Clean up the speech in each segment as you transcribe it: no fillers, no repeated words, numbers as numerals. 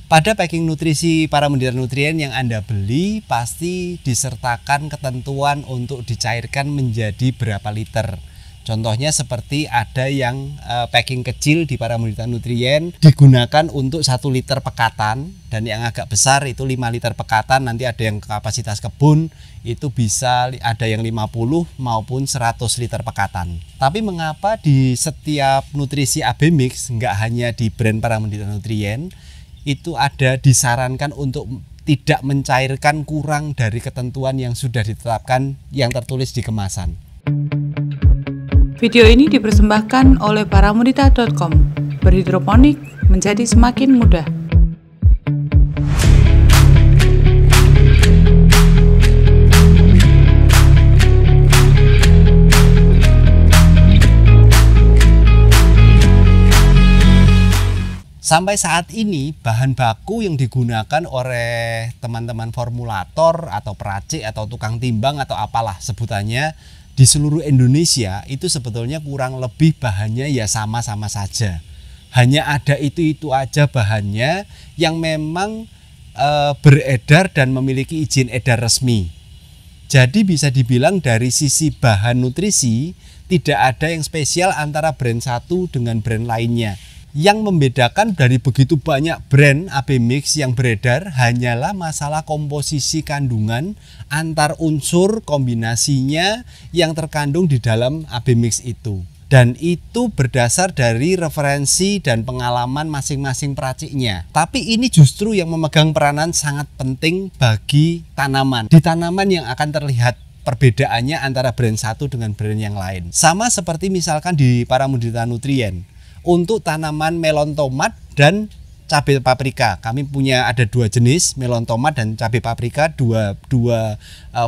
Pada packing nutrisi Paramedita Nutrien yang Anda beli pasti disertakan ketentuan untuk dicairkan menjadi berapa liter. Contohnya seperti ada yang packing kecil di Paramedita Nutrien digunakan untuk 1 liter pekatan, dan yang agak besar itu 5 liter pekatan. Nanti ada yang kapasitas kebun itu bisa ada yang 50 maupun 100 liter pekatan. Tapi mengapa di setiap nutrisi AB Mix, nggak hanya di brand Paramedita Nutrien, itu ada disarankan untuk tidak mencairkan kurang dari ketentuan yang sudah ditetapkan yang tertulis di kemasan. Video ini dipersembahkan oleh paramedita.com. Berhidroponik menjadi semakin mudah. Sampai saat ini bahan baku yang digunakan oleh teman-teman formulator atau peracik atau tukang timbang atau apalah sebutannya di seluruh Indonesia itu sebetulnya kurang lebih bahannya ya sama-sama saja. Hanya ada itu aja bahannya yang memang beredar dan memiliki izin edar resmi. Jadi bisa dibilang dari sisi bahan nutrisi tidak ada yang spesial antara brand satu dengan brand lainnya. Yang membedakan dari begitu banyak brand AB Mix yang beredar hanyalah masalah komposisi kandungan antar unsur kombinasinya yang terkandung di dalam AB Mix itu. Dan itu berdasar dari referensi dan pengalaman masing-masing peraciknya. Tapi ini justru yang memegang peranan sangat penting bagi tanaman. Di tanaman yang akan terlihat perbedaannya antara brand satu dengan brand yang lain. Sama seperti misalkan di Paramedita Nutrien. Untuk tanaman melon tomat dan cabai paprika, kami punya ada 2 jenis, melon tomat dan cabai paprika, dua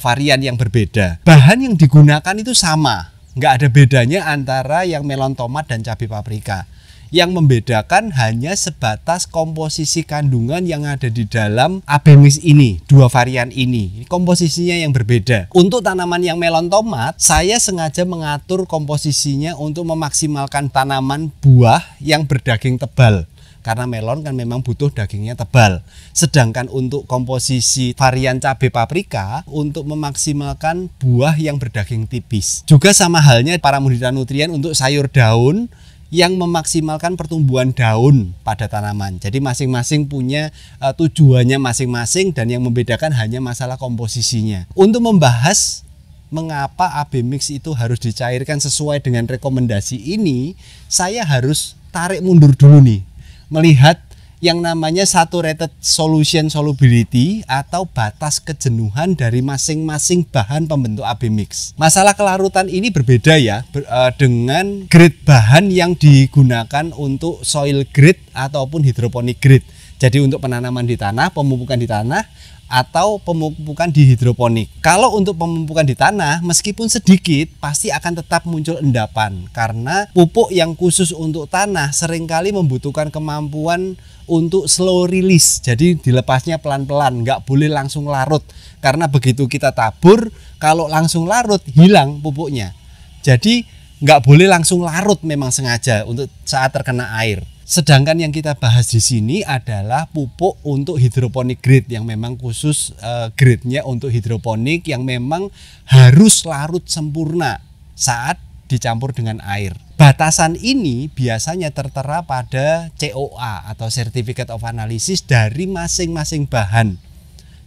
varian yang berbeda. Bahan yang digunakan itu sama, nggak ada bedanya antara yang melon tomat dan cabai paprika. Yang membedakan hanya sebatas komposisi kandungan yang ada di dalam AB Mix ini, 2 varian ini. Komposisinya yang berbeda. Untuk tanaman yang melon tomat, saya sengaja mengatur komposisinya untuk memaksimalkan tanaman buah yang berdaging tebal. Karena melon kan memang butuh dagingnya tebal. Sedangkan untuk komposisi varian cabai paprika untuk memaksimalkan buah yang berdaging tipis. Juga sama halnya Paramedita Nutrien untuk sayur daun yang memaksimalkan pertumbuhan daun pada tanaman. Jadi masing-masing punya tujuannya masing-masing dan yang membedakan hanya masalah komposisinya. Untuk membahas mengapa AB Mix itu harus dicairkan sesuai dengan rekomendasi ini, saya harus tarik mundur dulu nih. Melihat yang namanya saturated solution solubility atau batas kejenuhan dari masing-masing bahan pembentuk AB Mix. Masalah kelarutan ini berbeda ya dengan grade bahan yang digunakan untuk soil grade ataupun hidroponik grade. Jadi untuk penanaman di tanah, pemupukan di tanah, atau pemupukan di hidroponik. Kalau untuk pemupukan di tanah, meskipun sedikit, pasti akan tetap muncul endapan. Karena pupuk yang khusus untuk tanah seringkali membutuhkan kemampuan untuk slow release. Jadi dilepasnya pelan-pelan, nggak boleh langsung larut. Karena begitu kita tabur, kalau langsung larut, hilang pupuknya. Jadi nggak boleh langsung larut memang sengaja untuk saat terkena air. Sedangkan yang kita bahas di sini adalah pupuk untuk hidroponik grade yang memang khusus grade-nya untuk hidroponik yang memang harus larut sempurna saat dicampur dengan air. Batasan ini biasanya tertera pada COA atau Certificate of Analysis dari masing-masing bahan.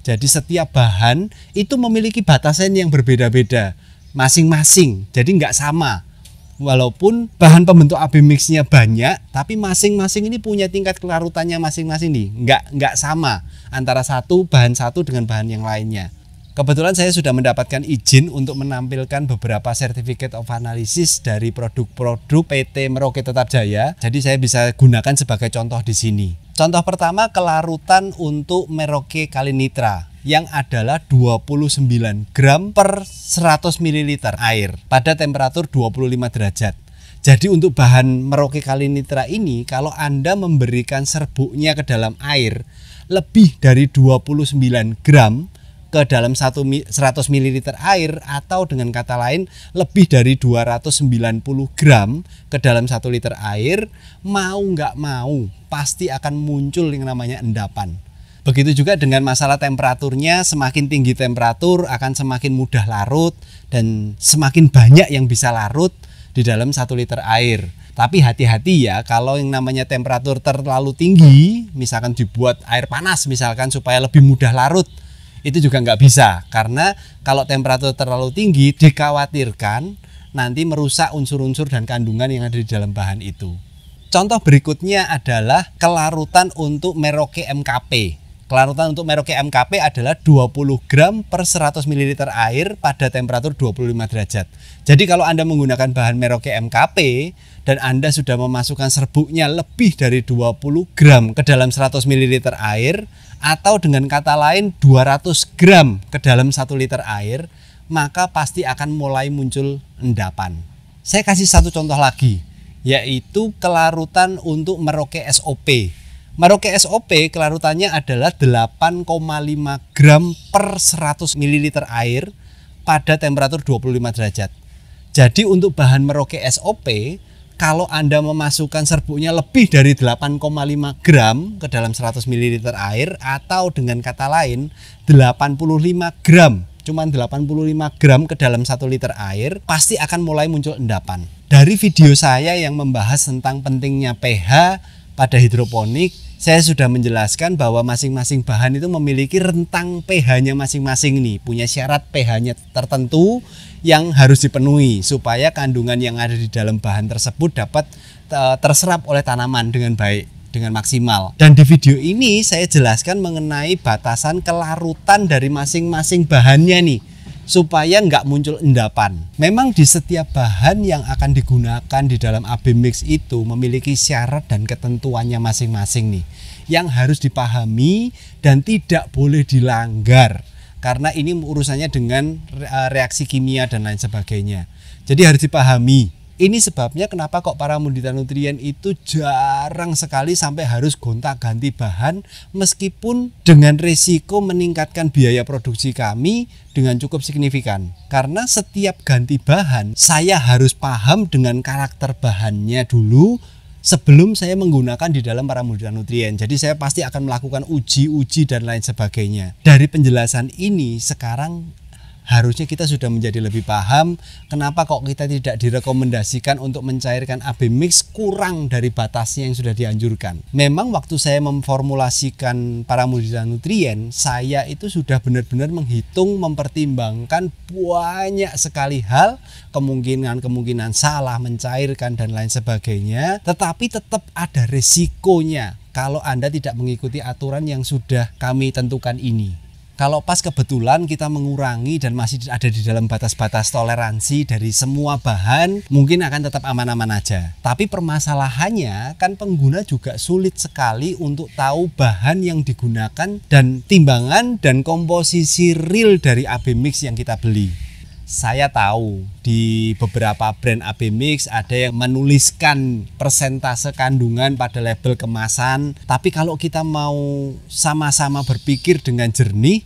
Jadi setiap bahan itu memiliki batasan yang berbeda-beda masing-masing, jadi nggak sama. Walaupun bahan pembentuk AB Mix-nya banyak, tapi masing-masing ini punya tingkat kelarutannya masing-masing nih, nggak sama antara bahan satu dengan bahan yang lainnya. Kebetulan saya sudah mendapatkan izin untuk menampilkan beberapa Certificate of Analysis dari produk-produk PT Merauke Tetap Jaya. Jadi saya bisa gunakan sebagai contoh di sini. Contoh pertama, kelarutan untuk Merauke Kalinitra yang adalah 29 gram per 100 ml air pada temperatur 25 derajat. Jadi untuk bahan Merauke Kalinitra ini, kalau Anda memberikan serbuknya ke dalam air lebih dari 29 gram ke dalam 100 ml air, atau dengan kata lain lebih dari 290 gram ke dalam 1 liter air, mau nggak mau pasti akan muncul yang namanya endapan. Begitu juga dengan masalah temperaturnya, semakin tinggi temperatur akan semakin mudah larut dan semakin banyak yang bisa larut di dalam 1 liter air. Tapi hati-hati ya, kalau yang namanya temperatur terlalu tinggi, misalkan dibuat air panas misalkan supaya lebih mudah larut, itu juga nggak bisa, karena kalau temperatur terlalu tinggi dikhawatirkan nanti merusak unsur-unsur dan kandungan yang ada di dalam bahan itu. Contoh berikutnya adalah kelarutan untuk Merauke MKP. Kelarutan untuk Merauke MKP adalah 20 gram per 100 ml air pada temperatur 25 derajat. Jadi kalau Anda menggunakan bahan Merauke MKP dan Anda sudah memasukkan serbuknya lebih dari 20 gram ke dalam 100 ml air, atau dengan kata lain 200 gram ke dalam 1 liter air, maka pasti akan mulai muncul endapan. Saya kasih satu contoh lagi, yaitu kelarutan untuk Merauke SOP. Merauke SOP kelarutannya adalah 8,5 gram per 100 ml air pada temperatur 25 derajat. Jadi untuk bahan Merauke SOP, kalau Anda memasukkan serbuknya lebih dari 8,5 gram ke dalam 100 ml air, atau dengan kata lain 85 gram, cuman 85 gram ke dalam 1 liter air, pasti akan mulai muncul endapan. Dari video saya yang membahas tentang pentingnya pH pada hidroponik, saya sudah menjelaskan bahwa masing-masing bahan itu memiliki rentang pH-nya masing-masing nih, punya syarat pH-nya tertentu yang harus dipenuhi supaya kandungan yang ada di dalam bahan tersebut dapat terserap oleh tanaman dengan baik, dengan maksimal. Dan di video ini saya jelaskan mengenai batasan kelarutan dari masing-masing bahannya nih, supaya nggak muncul endapan. Memang di setiap bahan yang akan digunakan di dalam AB Mix itu memiliki syarat dan ketentuannya masing-masing nih, yang harus dipahami dan tidak boleh dilanggar, karena ini urusannya dengan reaksi kimia dan lain sebagainya. Jadi harus dipahami. Ini sebabnya kenapa kok para Mundita Nutrien itu jarang sekali sampai harus gonta-ganti bahan, meskipun dengan resiko meningkatkan biaya produksi kami dengan cukup signifikan. Karena setiap ganti bahan, saya harus paham dengan karakter bahannya dulu sebelum saya menggunakan di dalam para Mundita Nutrien. Jadi saya pasti akan melakukan uji dan lain sebagainya. Dari penjelasan ini sekarang harusnya kita sudah menjadi lebih paham kenapa kok kita tidak direkomendasikan untuk mencairkan AB Mix kurang dari batasnya yang sudah dianjurkan. Memang waktu saya memformulasikan para Mundita Nutrien, saya itu sudah benar-benar menghitung, mempertimbangkan banyak sekali hal, kemungkinan salah mencairkan dan lain sebagainya, tetapi tetap ada resikonya kalau Anda tidak mengikuti aturan yang sudah kami tentukan ini. Kalau pas kebetulan kita mengurangi dan masih ada di dalam batas-batas toleransi dari semua bahan, mungkin akan tetap aman-aman aja. Tapi permasalahannya kan pengguna juga sulit sekali untuk tahu bahan yang digunakan dan timbangan dan komposisi real dari AB Mix yang kita beli. Saya tahu di beberapa brand AB Mix ada yang menuliskan persentase kandungan pada label kemasan, tapi kalau kita mau sama-sama berpikir dengan jernih,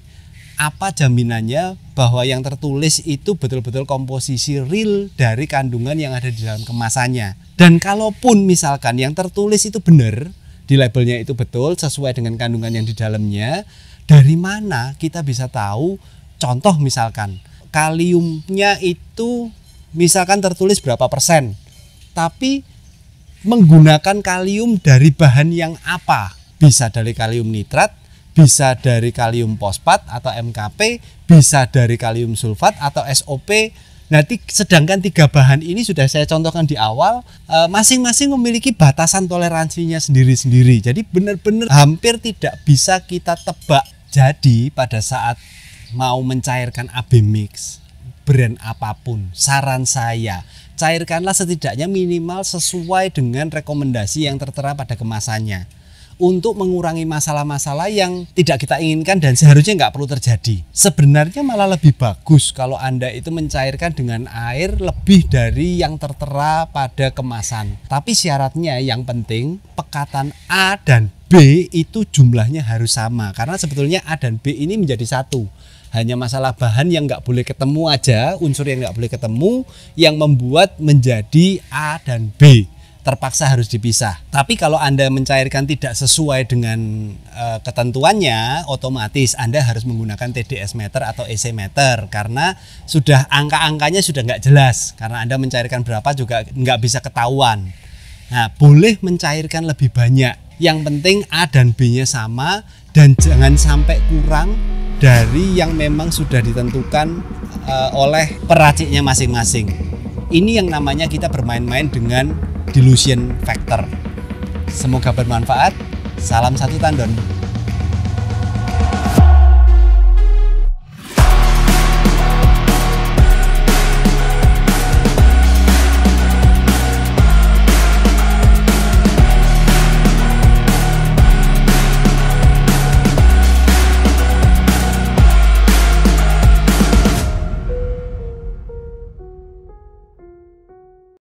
apa jaminannya bahwa yang tertulis itu betul-betul komposisi real dari kandungan yang ada di dalam kemasannya? Dan kalaupun misalkan yang tertulis itu benar, di labelnya itu betul sesuai dengan kandungan yang di dalamnya, dari mana kita bisa tahu? Contoh misalkan kaliumnya itu misalkan tertulis berapa persen, tapi menggunakan kalium dari bahan yang apa? Bisa dari kalium nitrat, bisa dari kalium fosfat atau MKP, bisa dari kalium sulfat atau SOP. Nanti sedangkan 3 bahan ini sudah saya contohkan di awal, masing-masing memiliki batasan toleransinya sendiri-sendiri. Jadi benar-benar hampir tidak bisa kita tebak. Jadi pada saat mau mencairkan AB Mix, brand apapun, saran saya, cairkanlah setidaknya minimal sesuai dengan rekomendasi yang tertera pada kemasannya. untuk mengurangi masalah-masalah yang tidak kita inginkan dan seharusnya nggak perlu terjadi. Sebenarnya malah lebih bagus kalau Anda itu mencairkan dengan air lebih dari yang tertera pada kemasan. Tapi syaratnya yang penting pekatan A dan B itu jumlahnya harus sama, karena sebetulnya A dan B ini menjadi satu. Hanya masalah bahan yang nggak boleh ketemu aja, unsur yang nggak boleh ketemu yang membuat menjadi A dan B. Terpaksa harus dipisah. Tapi kalau Anda mencairkan tidak sesuai dengan ketentuannya, otomatis Anda harus menggunakan TDS meter atau EC meter, karena sudah angka-angkanya sudah nggak jelas. Karena Anda mencairkan berapa juga nggak bisa ketahuan. Nah, boleh mencairkan lebih banyak. Yang penting A dan B-nya sama dan jangan sampai kurang dari yang memang sudah ditentukan oleh peraciknya masing-masing. Ini yang namanya kita bermain-main dengan dilution factor. Semoga bermanfaat. Salam satu tandon.